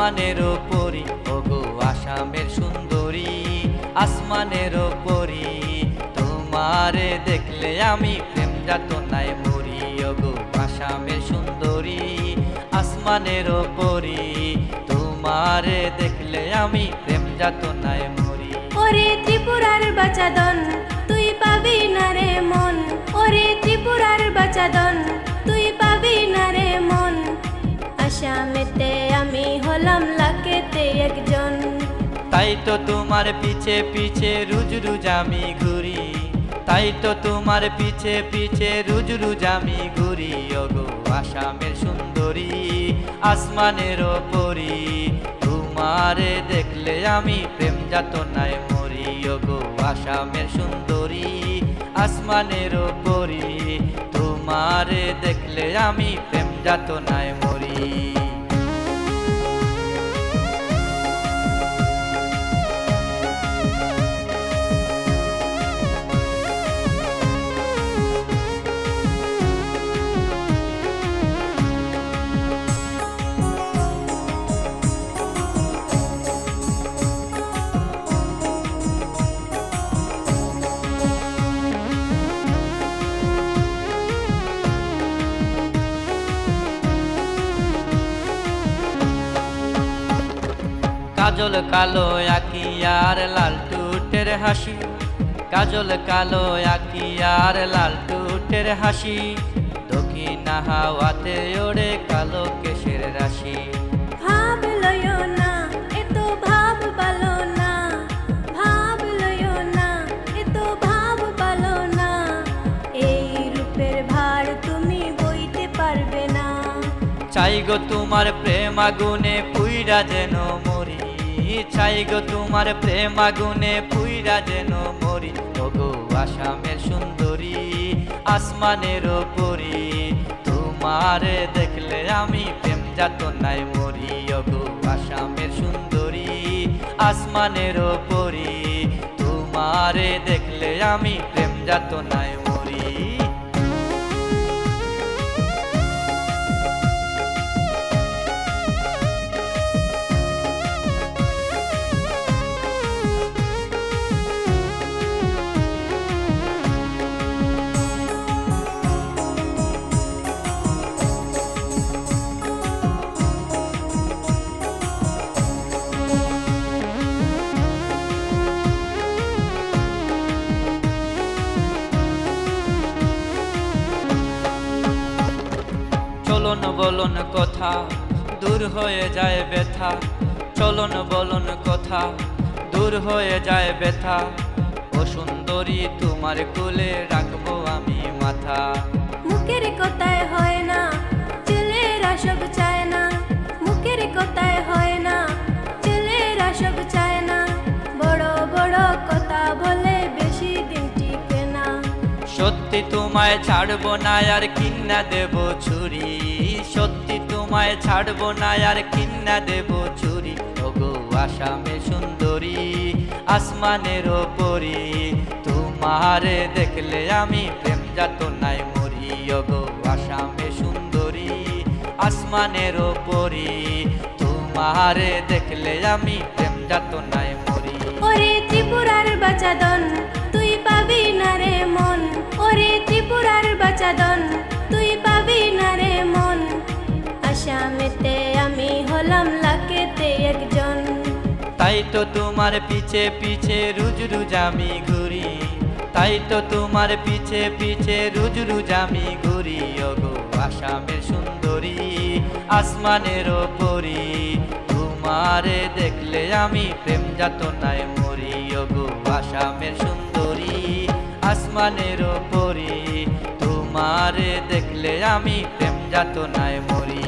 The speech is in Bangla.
আসমানের পরি ওগো আসামের সুন্দরী, আসমানের পরি তোমারে দেখলে আমি প্রেম যাতনায় মরি। ওগো আসামের সুন্দরী, আসমানের পরি তোমারে দেখলে আমি প্রেম যাতনায় মরি। ওরে ত্রিপুরার বাচাদন তুই পাবি না রে মন, ওরে ত্রিপুরার বাচাদন তুই পাবি না রে মন। আসামেতে আমি হলাম লাখেতে একজন। তাই তো তোমার পিছে পিছে রুজ রুজ আমি ঘুরি, তাই তো তোমার পিছে পিছে রুজ রুজ আমি ঘুরি। ওগো আসামের সুন্দরী, আসমানের পরি তোমারে দেখলে আমি প্রেম যাতনায় মরি। ওগো আসামের সুন্দরী, আসমানের পরি তোমারে দেখলে আমি প্রেম যাতনায় মরি। কাজল কালো আঁকি আর লাল টুটের হাসি, কাজল কালো আঁকি আর লাল টুটের হাসি। দক্ষিণা হাওয়াতে ওড়ে কালো কেশের রাশি। ভাব লয়ো না এত ভাব পালো না, ভাব লয়ো না এত ভাব পালো না। এই রূপের ভার তুমি বইতে পারবে না। চাই গো তোমার প্রেম আগুনে পুইরা যেন মরি, চাই গো তোমার প্রেম আগুনে পুইরা যেন মরি। ওগো আসামের সুন্দরী, আসমানের পরি তোমারে দেখলে আমি প্রেম যাতনায় মরি। ওগো আসামের সুন্দরী, আসমানের পরি তোমারে দেখলে আমি প্রেম যাতনায় মরি। চলন বলন কথা দূর হয়ে যায় ব্যথা, চলন বলন কথা দূর হয়ে যায় ব্যথা। ও সুন্দরী তোমার কোলে রাখবো আমি মাথা। মুখের কথায় হয় না ছেলেরা সব চায় না, মুখের কথায় হয় না ছেলেরা সব চায় না। বড় বড় কথা বলে বেশি দিন টিকে না। সত্যি তোমায় ছাড়বো না আর কিন্না দেব ছুরি, সত্যি তোমায় ছাড়বো না আর কিন্না দেব ছুরি। ওগো আসামের সুন্দরী, আসমানের পরি তোমারে দেখলে আমি প্রেম যাতনায় মরি। ওগো আসামের সুন্দরী, আসমানের পরি তোমারে দেখলে আমি প্রেম যাতনায় মরি। ওরে ত্রিপুরার বাচাদন তুই পাবি না রে মন, ওরে ত্রিপুরার বাচাদন তুই পাবি না রে মন। আসামেতে আমি হলাম লাখেতে একজন। তাই তো তোমার পিছে পিছে রুজ রুজ আমি ঘুরি, তাই তো তোমার পিছে পিছে রুজ রুজ আমি ঘুরি। ওগো আসামের সুন্দরী, আসমানের পরি তোমারে দেখলে আমি প্রেম যাতনায় মরি। ওগো আসামের সুন্দরী, আসমানের পরি তোমারে দেখলে আমি প্রেম যাতনায় মরি।